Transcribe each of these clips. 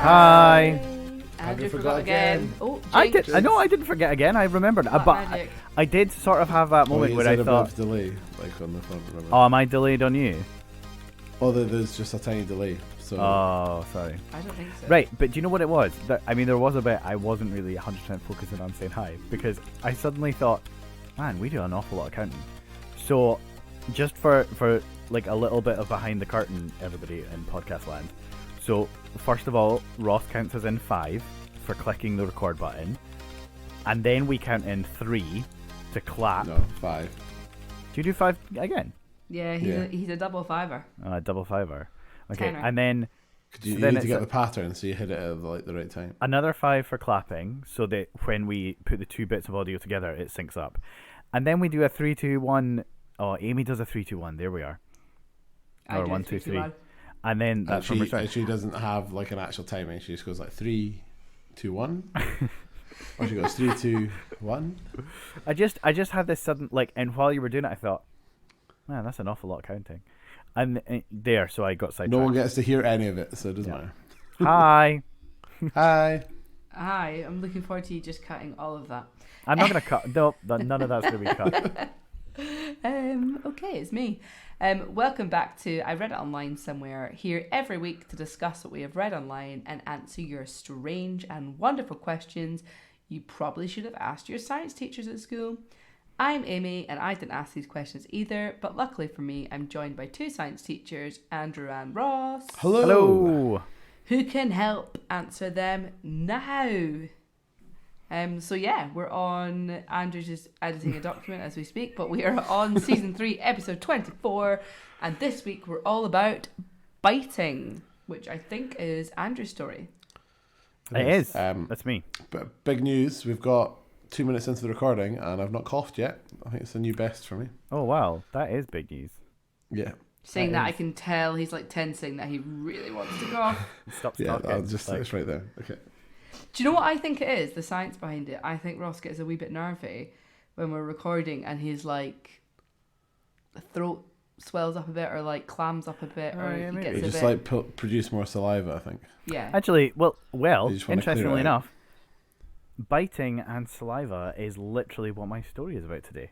Hi. Andrew forgot again. Oh, I did. I know I didn't forget again. I remembered. But I did sort of have that moment where I thought, delay, like on the front. "Oh, am I delayed on you?" Oh, there's just a tiny delay. So. Oh, sorry. I don't think so. Right, but do you know what it was? I mean, there was a bit I wasn't really 100% focusing on saying hi because I suddenly thought, man, we do an awful lot of counting. So, just for like a little bit of behind the curtain, everybody in podcast land. So, first of all, Ross counts us in 5 for clicking the record button, and then we count in 3 to clap. No, 5. Do you do 5 again? Yeah, he's a double fiver. Double fiver. Okay, Tenor. and then You then need to get the pattern so you hit it at the right time. another 5 for clapping, so that when we put the 2 bits of audio together, it syncs up. And then we do a 3, 2, 1. Oh, Amy does a 3, 2, 1. There we are. I Or do 1, 2, 3. And then that's from She doesn't have like an actual timing. She just goes like 3, 2, 1. Or she goes 3, 2, 1. I just had this sudden and while you were doing it, I thought, man, that's an awful lot of counting. And there, so I got sidetracked. No one gets to hear any of it, so it doesn't matter. Hi. Hi. Hi, I'm looking forward to you just cutting all of that. I'm not going to cut. No, none of that's going to be cut. Okay, it's me. Welcome back to I Read It Online Somewhere, here every week to discuss what we have read online and answer your strange and wonderful questions you probably should have asked your science teachers at school. I'm Amie, and I didn't ask these questions either, but luckily for me, I'm joined by 2 science teachers, Andrew and Ross. Hello. Who can help answer them now. So yeah, we're on, Andrew's just editing a document as we speak, but we are on season 3, episode 24, and this week we're all about biting, which I think is Andrew's story. It is. That's me. But big news, we've got 2 minutes into the recording and I've not coughed yet. I think it's a new best for me. Oh wow, that is big news. Yeah. Saying that I can tell he's like tensing that he really wants to go. Stop Yeah, talking. I'll just it's right there. Okay. Do you know what I think it is? The science behind it. I think Ross gets a wee bit nervy when we're recording and he's like, the throat swells up a bit or like clams up a bit or he gets You a just bit. like produce more saliva, I think. Yeah. Actually, well, You just wanna clear interestingly it out. enough, biting and saliva is literally what my story is about today.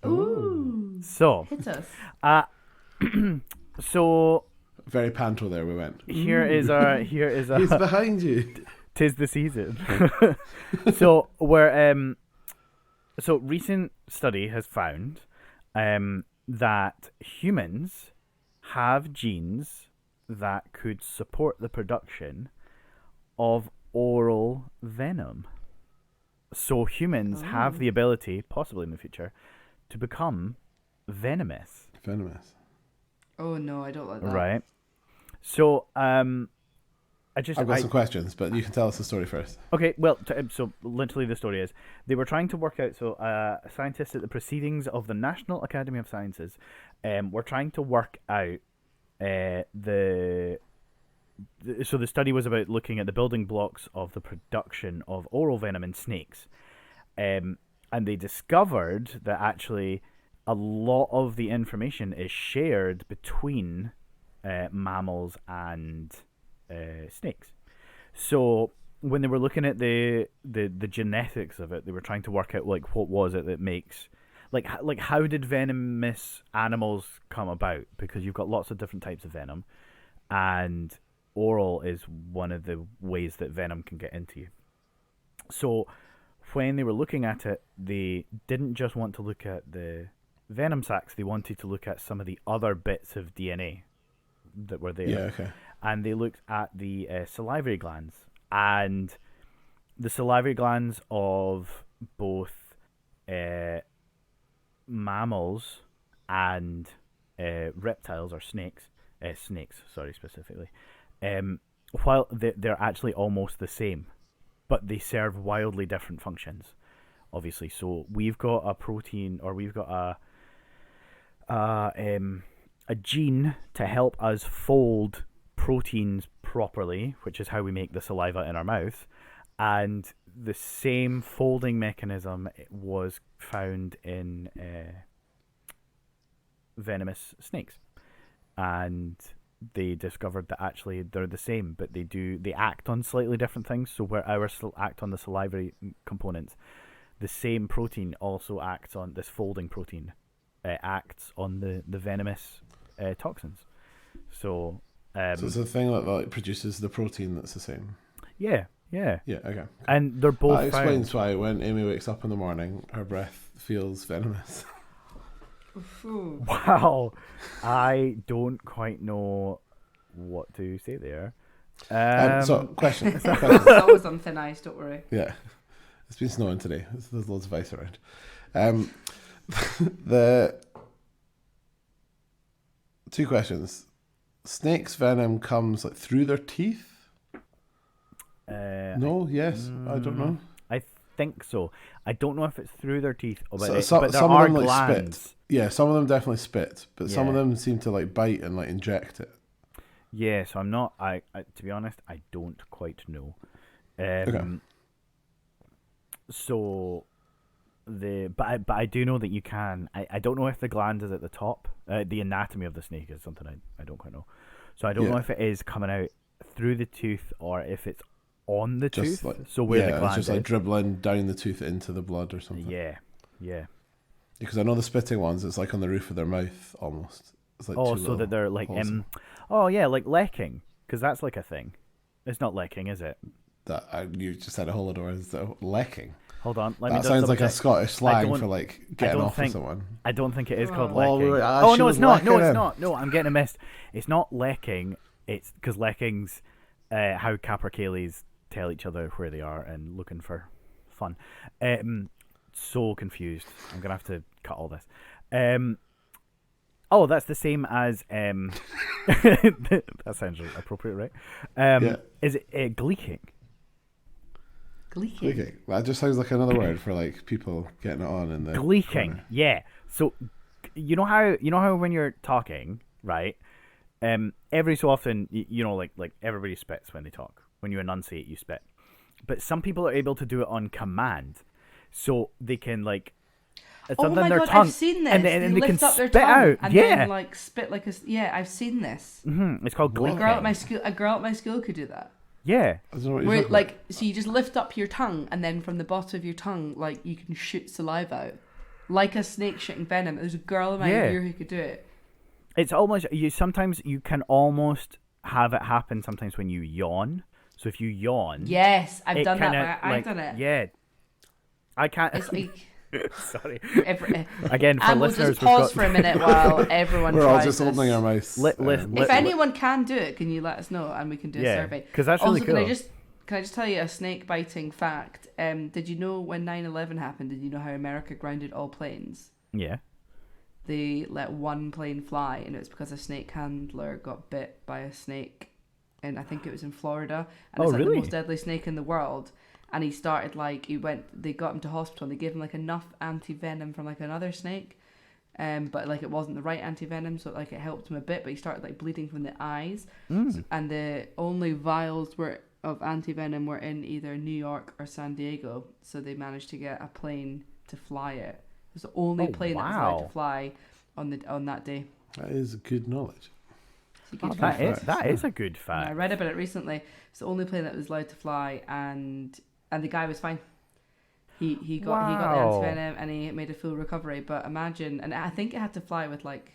Ooh. So, Hit us. so Very panto there we went. here is He's behind you. 'Tis the season. So so recent study has found that humans have genes that could support the production of oral venom. So humans have the ability, possibly in the future, to become venomous. Venomous. Oh no, I don't like that. Right. So I've got some questions, but you can tell us the story first. Okay, well, so literally the story is they were trying to work out. So scientists at the Proceedings of the National Academy of Sciences were trying to work out so the study was about looking at the building blocks of the production of oral venom in snakes, and they discovered that actually a lot of the information is shared between mammals and snakes. So when they were looking at the genetics of it, they were trying to work out like what was it that makes like how did venomous animals come about, because you've got lots of different types of venom and oral is one of the ways that venom can get into you. So when they were looking at it, they didn't just want to look at the venom sacs, they wanted to look at some of the other bits of DNA that were there. Yeah, okay. And they looked at the salivary glands, and the salivary glands of both mammals and reptiles or snakes, specifically, while they're actually almost the same, but they serve wildly different functions, obviously. So we've got a protein, or we've got a gene to help us fold proteins properly, which is how we make the saliva in our mouth, and the same folding mechanism was found in venomous snakes, and they discovered that actually they're the same, but they act on slightly different things. So where ours act on the salivary components, the same protein also acts on this folding protein, acts on the venomous toxins. So so it's a thing that like produces the protein that's the same. yeah. Yeah, okay. And they're both That explains found. why when Amie wakes up in the morning, her breath feels venomous. Wow, I don't quite know what to say there. So, question. It's always on thin ice, don't worry. Yeah, it's been snowing today. There's loads of ice around. The two questions: snakes' venom comes like through their teeth? No, yes, I don't know. I think so. I don't know if it's through their teeth, or but there some are of them like glands. spit. Yeah, some of them definitely spit, but some of Yeah. them seem to like bite and like inject it. Yeah, so I'm not. I to be honest, I don't quite know. Okay. So but I do know that you can. I don't know if the gland is at the top. The anatomy of the snake is something I don't quite know. So I don't know if it is coming out through the tooth or if it's on the tooth. Like, so where the it's gland just is. like dribbling down the tooth into the blood or something. Yeah. Because I know the spitting ones, it's like on the roof of their mouth almost. It's like Oh, two so that they're like holes. oh yeah, like lecking, because that's like a thing. It's not lecking, is it? You just said a whole lot of words. Lecking. Hold on, let me. That just sounds like a double-check. Scottish slang don't- for like getting don't off think- with someone. I don't think it is called Oh. lecking. Oh, right. Oh She no, was it's not. No, lecking it's him. not. No, I'm getting a mist. It's not lecking. It's because leckings, how capercaillies tell each other where they are and looking for fun. So confused. I'm gonna have to cut all this. Oh, that's the same as that sounds appropriate, right? Yeah. Is it gleeking? Gleeking. Okay, that just sounds like another word for like people getting it on in the Gleeking, corner. yeah. So you know how when you're talking, right? Every so often, like everybody spits when they talk. When you enunciate, you spit. But some people are able to do it on command, so they can like. It's Oh under my their god, tongue, I've seen this. and they lift can up their spit tongue out. and Yeah, then like spit like a. Yeah, I've seen this. It's called What? A gleeking. girl at my school could do that. Yeah, I don't know what you're Where talking like so you just lift up your tongue and then from the bottom of your tongue like you can shoot saliva out. Like a snake shooting venom. There's a girl in my Yeah. ear who could do it. it's almost sometimes you can almost have it happen sometimes when you yawn. So if you yawn, Yes, I've it done that. kinda, I've done it. Yeah, I can't. It's like Sorry. every, Again, for and we'll listeners, just pause we've for a minute while everyone We're all tries just this. opening our mouths. If anyone can do it, can you let us know and we can do a survey? because that's really Also, cool. can I just tell you a snake biting fact? Did you know when 9/11 happened? Did you know how America grounded all planes? Yeah. They let one plane fly, and it was because a snake handler got bit by a snake, and I think it was in Florida. And Oh, it's like really? the most deadly snake in the world. And he started they got him to hospital, and they gave him like enough anti venom from like another snake, but like it wasn't the right anti venom, so like it helped him a bit. But he started like bleeding from the eyes, and the only vials of anti venom were in either New York or San Diego, so they managed to get a plane to fly it. It was the only plane that was allowed wow. to fly on that day. That is good knowledge. It's a good That fact. is a good Yeah, fact. I read about it recently. It's the only plane that was allowed to fly, and the guy was fine. He got the Wow. anti-venom and he made a full recovery. But imagine, and I think it had to fly with like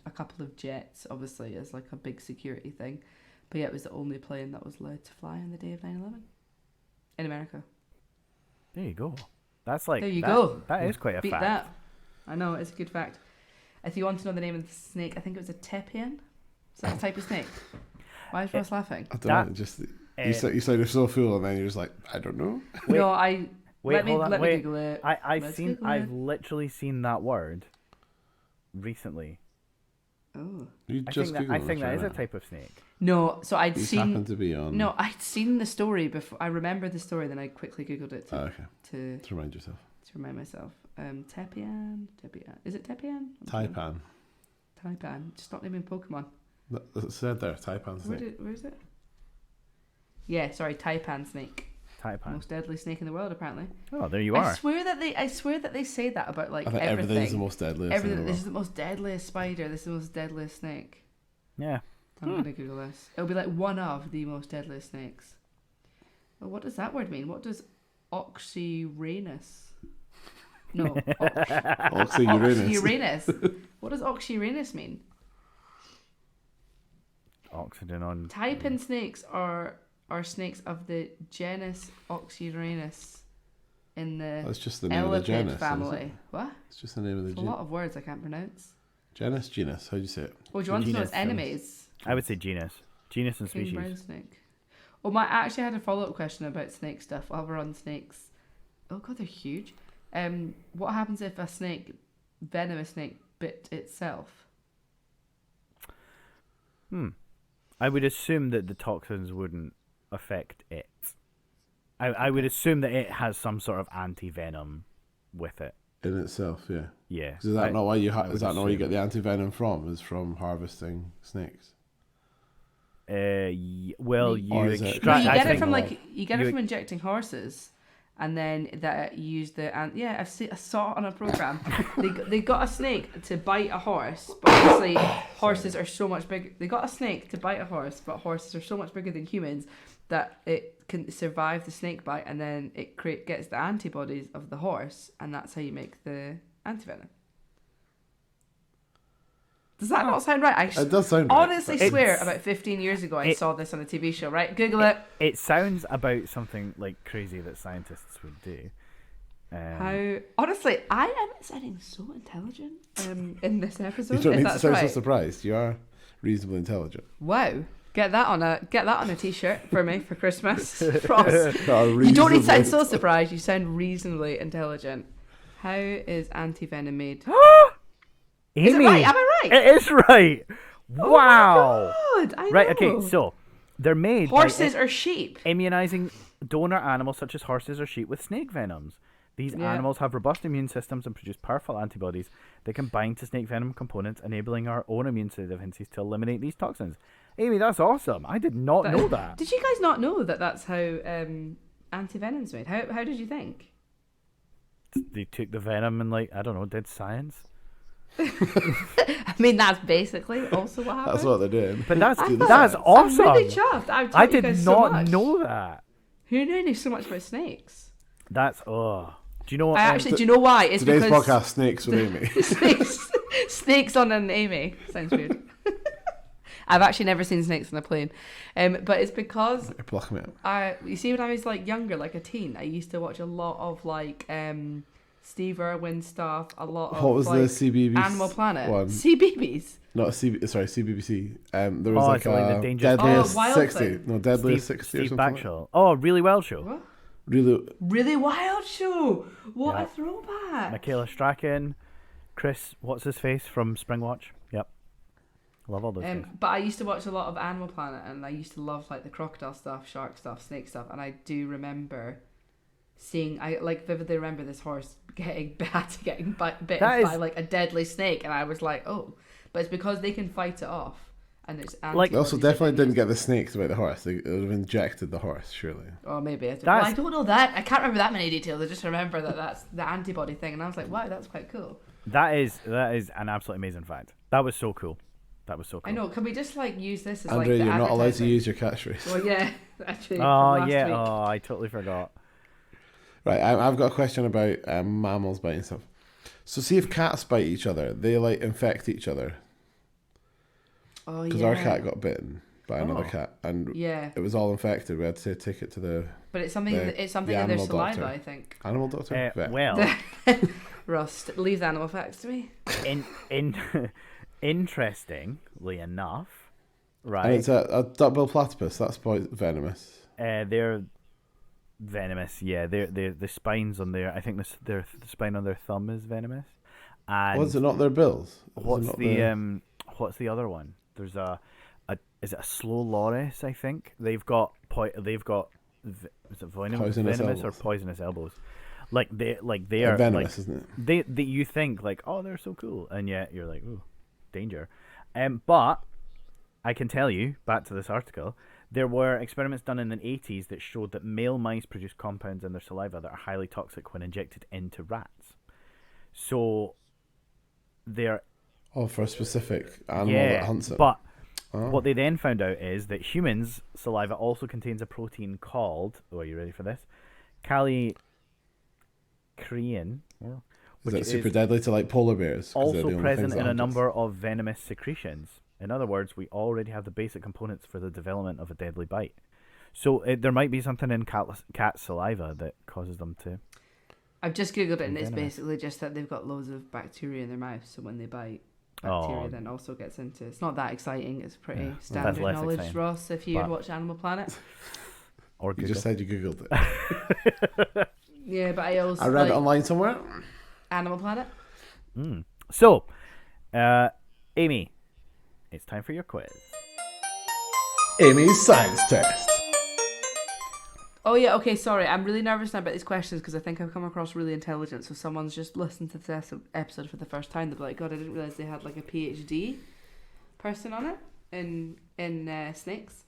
a couple of jets, obviously, as like a big security thing. But yeah, it was the only plane that was allowed to fly on the day of 9/11 in America. There you go. That's like There you go. That is quite a Beat fact. that. I know, it's a good fact. If you want to know the name of the snake, I think it was a tepian. Is that a type of snake? Why is Ross laughing? I don't That- know. Just you sounded so full, and then you're just like, I don't know. Wait, No, wait, let me hold on, let wait. me Google it. I've Google I've it. literally seen that word recently. Oh. You I just think Googled that it is a right type of snake. No, so I'd now. You seen. happen to be on. No, I'd seen the story before. I remember the story, then I quickly googled it Oh, okay. to To remind yourself. remind myself. Tepian. Is it Tepian? I'm sure. Taipan. Taipan. Just not naming Pokemon. It said there. Taipan snake. Where is it? Yeah, sorry, Taipan snake. Taipan. Most deadly snake in the world, apparently. Oh, there you I are. swear that they say that about like I think everything. everything's the most deadliest. Everything. In the This world. is the most deadliest spider. This is the most deadliest snake. Yeah. I'm going to Google this. It'll be like one of the most deadly snakes. Well, what does that word mean? What does oxyuranus? No. Oxyuranus. Oxyuranus. What does oxyuranus mean? Oxygen on. Type in snakes are snakes of the genus Oxyuranus in the That's just the name of the genus family. What? It's just the name of the It's a lot of words I can't pronounce. genus. How do you say it? Well, do you want to know its Genus, enemies? I would say genus. Genus and King species. brown snake. Oh, I actually had a follow-up question about snake stuff while we're on snakes. Oh god, they're huge. What happens if a venomous snake, bit itself? I would assume that the toxins wouldn't affect it. I would assume that it has some sort of anti-venom with it. In itself, yeah. Yeah. Is that not why you I would is that not where you assume. get the anti-venom from? Is from harvesting snakes? Well, you Or is it- extract. You I get it think from not. you get it from injecting horses, and then that use the I saw it on a program. they got a snake to bite a horse, but obviously horses are so much bigger. They got a snake to bite a horse, but horses are so much bigger than humans that it can survive the snake bite, and then it gets the antibodies of the horse, and that's how you make the antivenom. Does that not sound right? It does sound right, honestly but- swear about 15 years ago I saw this on a TV show, right? Google it. It sounds about something like crazy that scientists would do. How honestly, I am sounding so intelligent in this episode. You don't if need to that's sound so right. surprised. You are reasonably intelligent. Wow. Get that on a t-shirt for me for Christmas. Ross. No, You don't need to sound reasonably- so surprised, you sound reasonably intelligent. How is antivenom made? Amy, Is it right? Am I right? It is right. Wow. Oh my God, I Right. know. Okay. So they're made Horses by or sheep? immunizing donor animals such as horses or sheep with snake venoms. These Yeah. animals have robust immune systems and produce powerful antibodies that can bind to snake venom components, enabling our own immune defenses to eliminate these toxins. Amy, that's awesome. I did not know that. Did you guys not know that that's how antivenom's made? How did you think? They took the venom and I don't know, did science. I mean, that's basically also what happened. That's what they're doing. But that's Do the that's science. awesome. I'm really chuffed. I've taught I you did guys so not much. know that. Who knew so much about snakes? That's Do you know what? I actually, do you know why? It's Today's because podcast, Snakes with Amy. snakes on an Amie. Sounds weird. I've actually never seen snakes on a plane, but it's because You're plucking it up. you see when I was younger, like a teen, I used to watch a lot of Steve Irwin stuff. A lot of What was the CBBC Animal Planet one? CBBS. Not CBBC. There was so like the Dangerous- Deadliest Wild 60. Thing. No, Deadliest 60 or Steve something. like that. Backshall. Oh, really well show. What? Really, Really wild show. What Yeah. a throwback. Michaela Strachan, Chris, what's his face from Springwatch? Yep. Love all those guys. But I used to watch a lot of Animal Planet, and I used to love the crocodile stuff, shark stuff, snake stuff, and I do remember seeing. I vividly remember this horse getting bitten That by is- a deadly snake, and I was like, oh, but it's because they can fight it off, and it's they also antibodies that definitely they didn't use. get the snakes to bite the horse. They would have injected the horse, surely. Or maybe I That's- don't know that. I can't remember that many details. I just remember that's the antibody thing, and I was like, wow, that's quite cool. That is an absolutely amazing fact. That was so cool. That was so cool. I know. Can we just use this as Andre, the you're not allowed to advertising? use your catchphrase. Well, yeah, actually. from Oh last yeah. week. Oh, I totally forgot. Right, I've got a question about mammals biting stuff. So see if cats bite each other, they infect each other. Oh Because yeah. our cat got bitten by another Oh. cat, and Yeah, it was all infected. We had to take it to the but it's something. the It's something the in their animal saliva, doctor. I think. animal doctor. Vet. Well, Ross, leave the animal facts to me. interestingly enough, And right? it's a duckbill platypus. That's venomous. They're venomous. Yeah, they're the spines on their. I think the spine on their thumb is venomous. And Was it not their bills? Is it what's not what's the other one? There's is it a slow loris? I think they've got is it Poisonous venomous or elbows. poisonous elbows? They They're are venomous, isn't it? they you think oh, they're so cool, and yet you're like, ooh, danger. But I can tell you, back to this article, there were experiments done in the 80s that showed that male mice produce compounds in their saliva that are highly toxic when injected into rats. So they're Oh, for a specific animal yeah, that hunts it. but What they then found out is that humans' saliva also contains a protein called, are you ready for this? Calicrein. Is it super deadly to like polar bears? 'Cause they're the Also only present things that in a hunt us. number of venomous secretions. In other words, we already have the basic components for the development of a deadly bite. So there might be something in cat saliva that causes them to. I've just googled it, and it's Venomous. basically just that they've got loads of bacteria in their mouth, so when they bite, bacteria then also gets into. It's not that exciting. It's pretty standard less knowledge, exciting. Ross. If you But- watch Animal Planet, Or You Google. just said you googled it. yeah, but I also I read like it online somewhere. Animal Planet. So, Amy, it's time for your quiz. Amy's science test. Oh yeah, okay, sorry. I'm really nervous now about these questions because I think I've come across really intelligent. So if someone's just listened to this episode for the first time, they'll be like, "God, I didn't realize they had like a PhD person on it in snakes."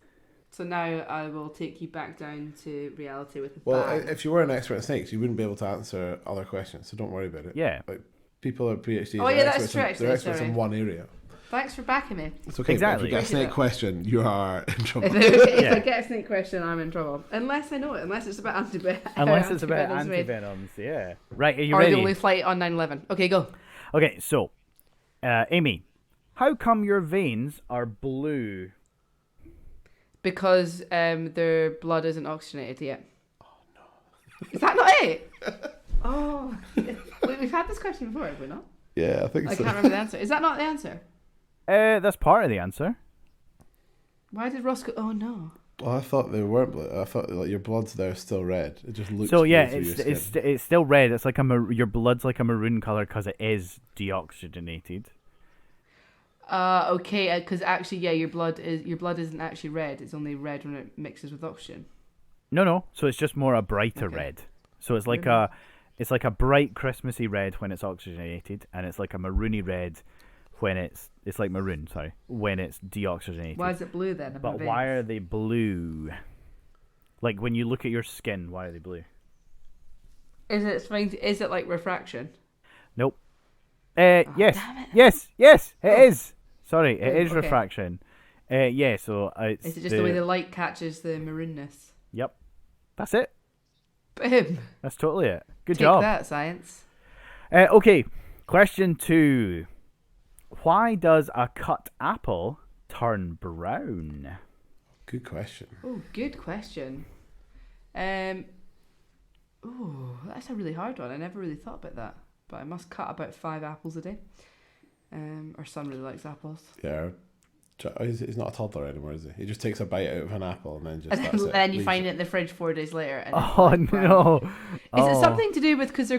So now I will take you back down to reality with a Well, bang. if you were an expert in snakes, you wouldn't be able to answer other questions. So don't worry about it. Yeah. Like people are PhDs. Oh, they're yeah, that's experts true, in- actually, They're experts sorry. in one area. Thanks for backing me. It's okay. Exactly. But if you get a snake question, you are in trouble. If Yeah. I get a snake question, I'm in trouble. Unless I know it. Unless it's about Unless it's about antivenoms made. antivenoms, yeah. Right, are you Or ready? the only flight on 9/11. Okay, go. Okay, so, Amy, how come your veins are blue? Because their blood isn't oxygenated yet. Oh no. Is that not it? Oh. We've had this question before, have we not? Yeah, I think I so. can't remember the answer. Is that not the answer? That's part of the answer. Why did Ross go, oh no? Well, I thought they weren't blue. I thought like your blood's there still red. It just looks. So blue yeah, through your it's skin. it's still red. It's like your blood's like a maroon color because it is deoxygenated. Okay, because actually, yeah, your blood isn't actually red. It's only red when it mixes with oxygen. No. So it's just more a brighter Okay. red. So it's like Really? it's like a bright Christmassy red when it's oxygenated, and it's like a maroony red when it's like maroon. Sorry, when it's deoxygenated. Why is it blue then? But why are they blue? Like when you look at your skin, why are they blue? Is it like refraction? Nope. Yes, damn it. yes, it is. Sorry, it is okay. refraction. Yeah. So it's Is it just the way the light catches the maroonness? Yep. That's it. Boom. That's totally it. Good Take job. that, science. Okay. Question 2. Why does a cut apple turn brown? Good question. Oh, good question. Oh, that's a really hard one. I never really thought about that. But I must cut about 5 apples a day. Our son really likes apples. Yeah. He's not a toddler anymore, is he? He just takes a bite out of an apple and then just. And That's it. then you Leaves find it in the fridge 4 days later. And it's Oh like brown. no! Is it something to do with because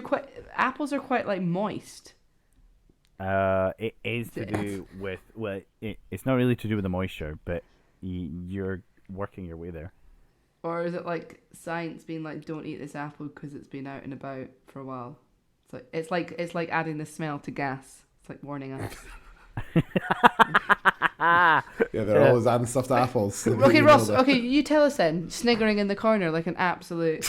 apples are quite like moist? It is to do with it's not really to do with the moisture, but you're working your way there. Or is it like science being like, don't eat this apple because it's been out and about for a while? It's like adding the smell to gas. It's like warning us. Yeah, they're always adding stuff to apples. Okay, Ross. Okay, you tell us then. Sniggering in the corner like an absolute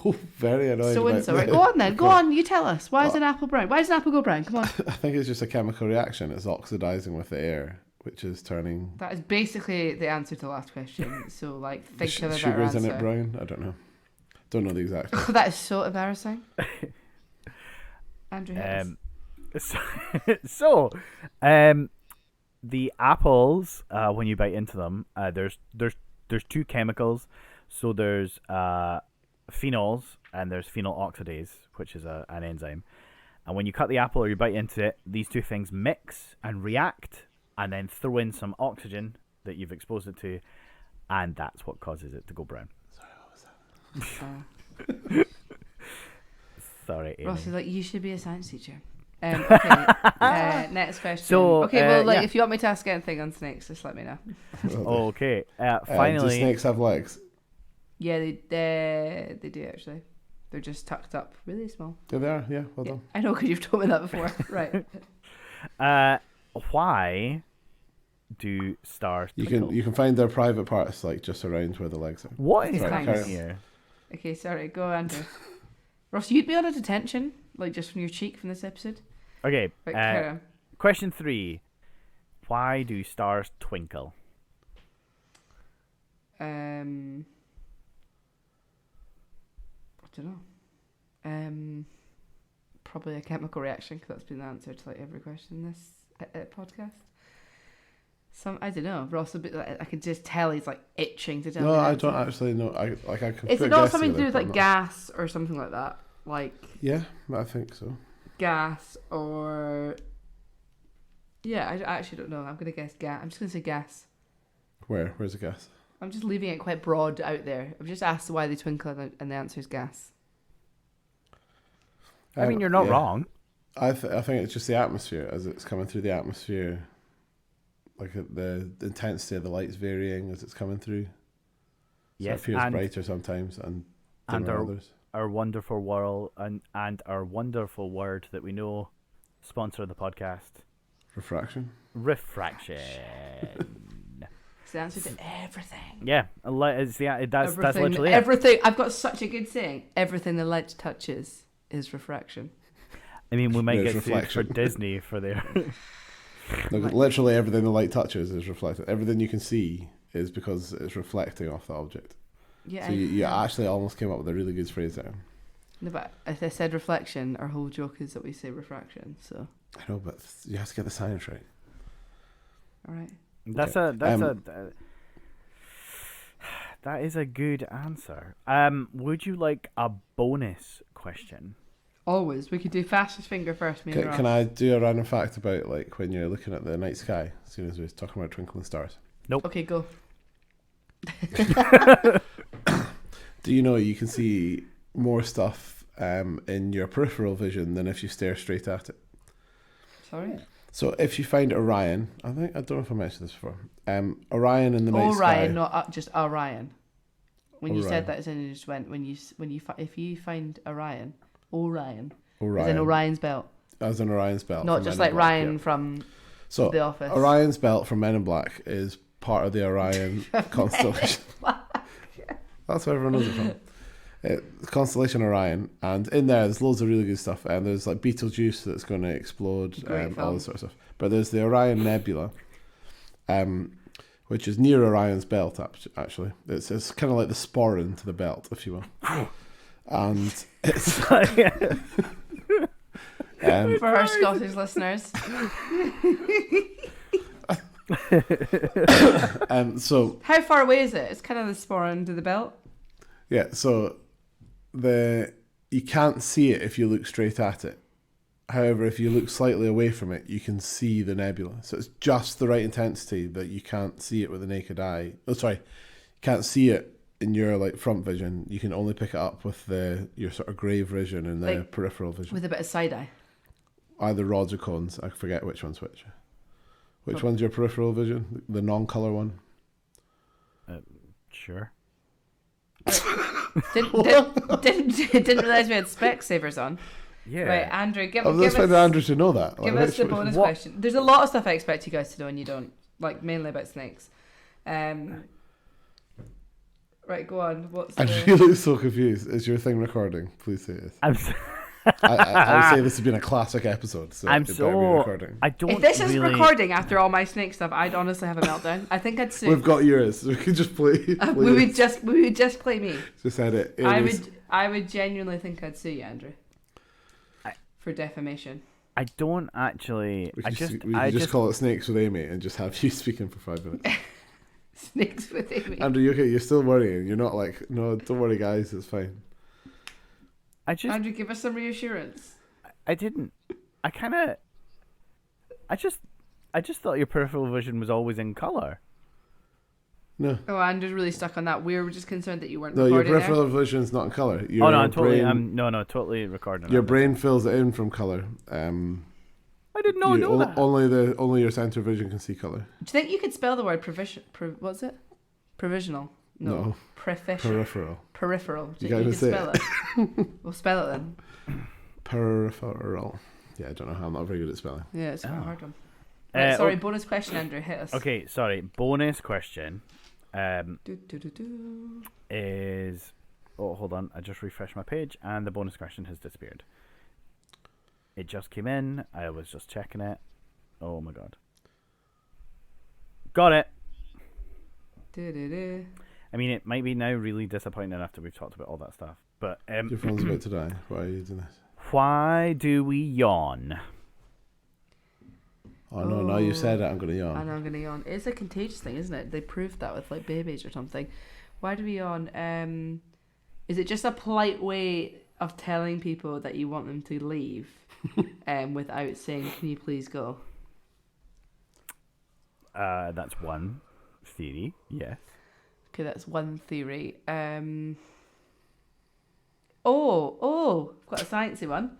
Oh, very annoying. so and so. Right, go on then. Go on. You tell us. Why is an apple brown? Why does an apple go brown? Come on. I think it's just a chemical reaction. It's oxidizing with the air, which is turning That is basically the answer to the last question. So like, think of a better sugars answer. in it brown. I don't know. Don't know the exact. That is so embarrassing. Andrew hit us. The apples, when you bite into them, there's 2 chemicals. So there's phenols and there's phenol oxidase, which is an enzyme. And when you cut the apple or you bite into it, these 2 things mix and react, and then throw in some oxygen that you've exposed it to, and that's what causes it to go brown. Sorry, Amy. Ross is like, you should be a science teacher. Okay. Next question. So, okay, well, like, yeah. if you want me to ask anything on snakes, just let me know. Okay. Do Finally, snakes have legs? Yeah, they do actually. They're just tucked up, really small. Yeah, they are. Yeah, well Yeah, done. I know because you've told me that before. Right. why do stars You twinkle? can find their private parts like just around where the legs are. What is Right, happening thanks. here? Okay, sorry. Go, Andrew. Ross, you'd be on a detention, like just from your cheek from this episode. Okay. Right, carry on. Question 3. Why do stars twinkle? I don't know. Probably a chemical reaction, because that's been the answer to like every question in this podcast. I don't know. Ross, a bit like, I can just tell he's like itching to tell me. No, the I answer. don't actually know. I can. Is put it a not guess something to do together, with like but I'm not- gas or something like that? Like Yeah, I think so. gas or yeah, I actually don't know. I'm gonna guess gas. I'm just gonna say gas. Where's the gas? I'm just leaving it quite broad out there. I've just asked why they twinkle, and the answer is gas. I mean, you're not yeah. wrong. I think it's just the atmosphere as it's coming through the atmosphere. Like the intensity of the light's varying as it's coming through. So Yes, it feels and brighter sometimes and and dimmer others. our wonderful world and our wonderful word that we know, sponsor of the podcast, Refraction. refraction. It's the answer to everything. Yeah, that's Everything, literally it. everything. I've got such a good saying. Everything the light touches is refraction. I mean, we might There's get sued for reflection. Disney for their. No, literally everything the light touches is reflected. Everything you can see is because it's reflecting off the object. Yeah. So you actually almost came up with a really good phrase there. No, but if I said reflection, our whole joke is that we say refraction. So, I know, but you have to get the science right. all right. That is a good answer. Would you like a bonus question? Always. We could do fastest finger first. Me and Can Ross. I do a random fact about like when you're looking at the night sky? As soon as we were talking about twinkling stars. Okay, go. Do you know you can see more stuff in your peripheral vision than if you stare straight at it? Sorry. So if you find Orion, I don't know if I mentioned this before. Orion in the night Orion, sky. not just Orion. When you Orion. said that, it just went if you find Orion, Orion, Orion. as in Orion's belt, As in Orion's belt. not from just Men in like Black, Ryan yeah. from So The Office. Orion's belt from Men in Black is part of the Orion constellation. That's where everyone knows it from. Constellation Orion, and in there's loads of really good stuff. And there's like Betelgeuse that's going to explode, Great all film. this sort of stuff. But there's the Orion Nebula, which is near Orion's belt. Actually, it's kind of like the sporran to the belt, if you will. And it's For our Scottish listeners. so How far away is it? It's kind of the sporran to the belt. yeah, so you can't see it if you look straight at it. However, if you look slightly away from it, you can see the nebula. So it's just the right intensity that you can't see it with the naked eye. Oh, sorry, you can't see it in your like front vision. You can only pick it up with your sort of grey vision and the Like, peripheral vision. With a bit of side eye. Either rods or cones. I forget which one's which. Which one's your peripheral vision? The non-color one. Sure. Didn't realize we had Specsavers on. Yeah. Right, Andrew, I was expecting Andrew to know that. give Like, us the which- bonus what- question. There's a lot of stuff I expect you guys to know and you don't. Like, mainly about snakes. Right, go on. What's Andrew, the... you look so confused. Is your thing recording? Please say yes. I would say this has been a classic episode. So I'm it better be so. recording. I don't. If this is really, recording after all my snake stuff, I'd honestly have a meltdown. I think I'd sue. We've got yours. We can just play. we would just play me. Just edit. I would genuinely think I'd sue you, Andrew. For defamation. I don't actually. We I could just. we could just call it Snakes with Amie and just have you speaking for 5 minutes. Snakes with Amie. Andrew, you okay? You're still worrying. You're not like, no, don't worry, guys. It's fine. Andrew, give us some reassurance. I didn't. I kind of. I just thought your peripheral vision was always in color. No. Oh, Andrew's really stuck on that. We were just concerned that you weren't No, your recording peripheral vision's not in color. Your Oh no, I'm totally. brain, Totally recording. Your it. brain fills it in from color. I didn't know that. Only your center vision can see color. Do you think you could spell the word what's it? Provisional. No. Peripheral. Peripheral. Do You you think you can't could say spell it? We'll spell it then. Peripheral. Yeah, I don't know how. I'm not very good at spelling. Yeah, it's quite a Oh. hard one. Right, sorry, oh. bonus question, Andrew. Hit us. Okay, sorry. Bonus question. Do. Is hold on, I just refreshed my page and the bonus question has disappeared. It just came in, I was just checking it. Oh my god. Got it. Do. I mean, it might be now really disappointing after we've talked about all that stuff. But Your phone's about to die. Why are you doing this? why do we yawn? Oh no! Now you said it, I'm gonna yawn. I know I'm gonna yawn. It's a contagious thing, isn't it? They proved that with like babies or something. Why do we yawn? Is it just a polite way of telling people that you want them to leave, without saying, "Can you please go"? That's one theory. Yes. Okay, that's one theory. I've got a sciencey one.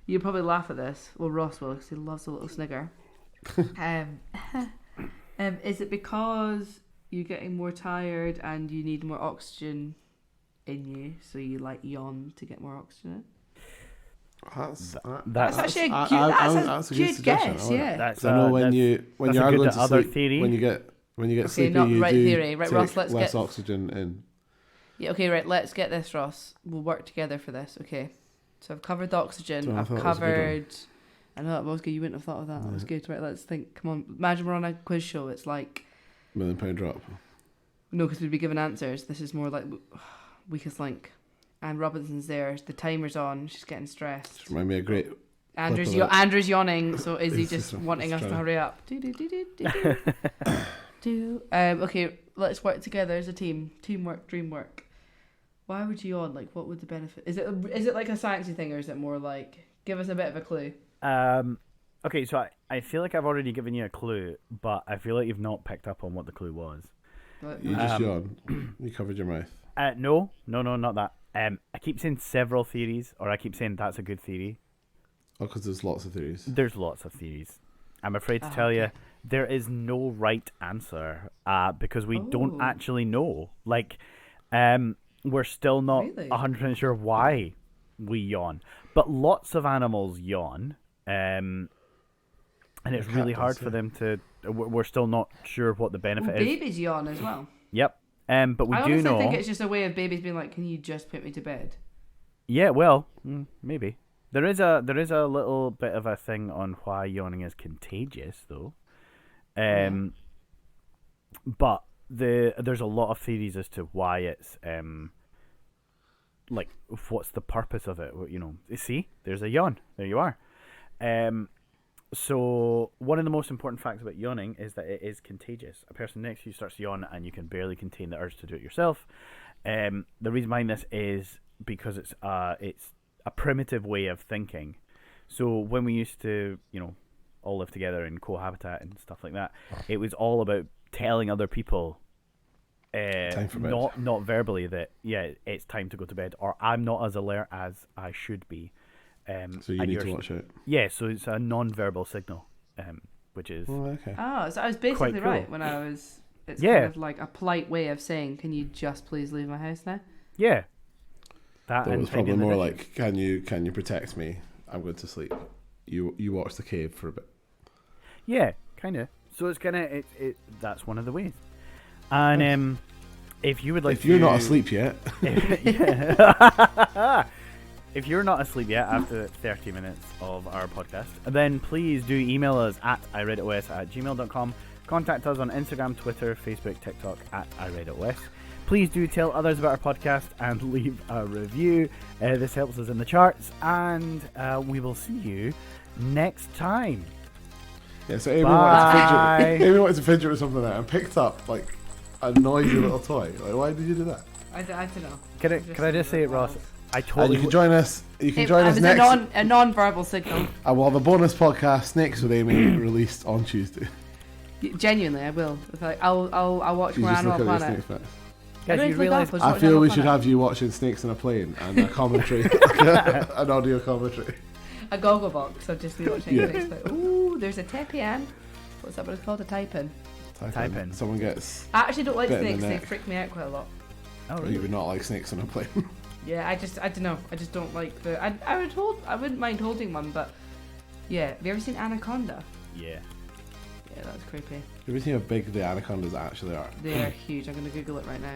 You'll probably laugh at this. Well, Ross will, because he loves a little snigger. Is it because you're getting more tired and you need more oxygen in you, so you like yawn to get more oxygen in? That's actually a that's a good suggestion. guess. Yeah. That's I know when you're that's a going good to other sleep, theory. when you get sleepy, not you right do theory. Right, take Ross, let's less get- oxygen in. Yeah. Okay. Right. Let's get this, Ross. We'll work together for this. Okay. So I've covered the oxygen. Oh, I I've thought it was a good one. covered. I know that was good. You wouldn't have thought of that. That was good. Right. Let's think. Come on. Imagine we're on a quiz show. It's like £1 million drop. no, because we'd be given answers. This is more like weakest link. Anne Robinson's there. The timer's on. She's getting stressed. Just remind me of great. Andrew's clip of it. Andrew's yawning. So is he It's just just- wanting it's us to trying to- hurry up? Okay. Let's work together as a team. Teamwork, dreamwork. Why would you yawn? Like, what would the benefit? Is it like a sciencey thing, or is it more like give us a bit of a clue? Okay, so I feel like I've already given you a clue, but I feel like you've not picked up on what the clue was. You just yawn. You covered your mouth. No, not that. I keep saying several theories, or I keep saying that's a good theory. Oh, because there's lots of theories. There's lots of theories. I'm afraid to tell you, there is no right answer, because we don't actually know. Like, we're still not Really? 100% sure why we yawn, but lots of animals yawn, and it's really hard for them to. We're still not sure what the benefit is. Babies yawn as well. Yep. But we I do honestly know. think it's just a way of babies being like, "Can you just put me to bed?" Yeah, well, maybe there is a little bit of a thing on why yawning is contagious, though. But there's a lot of theories as to why it's like what's the purpose of it? You know, see, there's a yawn. There you are. So one of the most important facts about yawning is that it is contagious. A person next to you starts to yawn, and you can barely contain the urge to do it yourself. The reason behind this is because it's a primitive way of thinking. So when we used to, all live together in cohabitat and stuff like that, it was all about telling other people, Time for bed. not verbally, that it's time to go to bed, or I'm not as alert as I should be. So you need to watch out. Yeah, so it's a non-verbal signal, which is Oh, okay. Oh, so I was basically Quite cool. right when I was. It's Yeah. kind of like a polite way of saying, "Can you just please leave my house now?" yeah. That That and was probably tidying the more dishes. like, can you protect me? I'm going to sleep. You watch the cave for a bit. Yeah, kind of. So it's kind of that's one of the ways. And if you would like, If you're to, not asleep yet, if you're not asleep yet after 30 minutes of our podcast, then please do email us at ireaditos@gmail.com. Contact us on Instagram, Twitter, Facebook, TikTok at ireaditos. Please do tell others about our podcast and leave a review. This helps us in the charts, and we will see you next time. yeah. So Amy Bye. wanted to fidget with something there and picked up like a noisy little toy. Like, why did you do that? I don't know. Can I just say it, Ross? I And totally you can join us. You can It join us was next. a non-verbal signal. And we'll have a bonus podcast, Snakes with Amy, released on Tuesday. Genuinely, I will. I'll watch You more just look Animal at the Planet. snakes next. Guys, Don't you look realise up, I was I watching feel Animal we should Planet. have you watching snakes in a plane and a commentary, an audio commentary. A goggle box. I've just been watching Yeah. it. Like, ooh, there's a tepian. What's that? What it's called? A taipan. Type in. Someone gets. I actually don't like Bit in the snakes. They neck. freak me out quite a lot. Oh, You really? would not like snakes on a plane. Yeah, I don't know. I just don't like the. I wouldn't mind holding one, but yeah. Have you ever seen Anaconda? Yeah. Yeah, that's creepy. Have you seen how big the anacondas actually are? They are huge. I'm gonna Google it right now.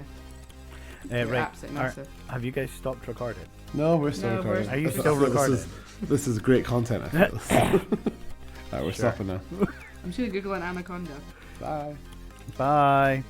They're Right. absolutely massive. Have you guys stopped recording? No, we're still No, recording. Are you I still feel recording? This is great content. I feel. Right, we're Sure. stopping now. I'm just gonna Google an anaconda. Bye. Bye.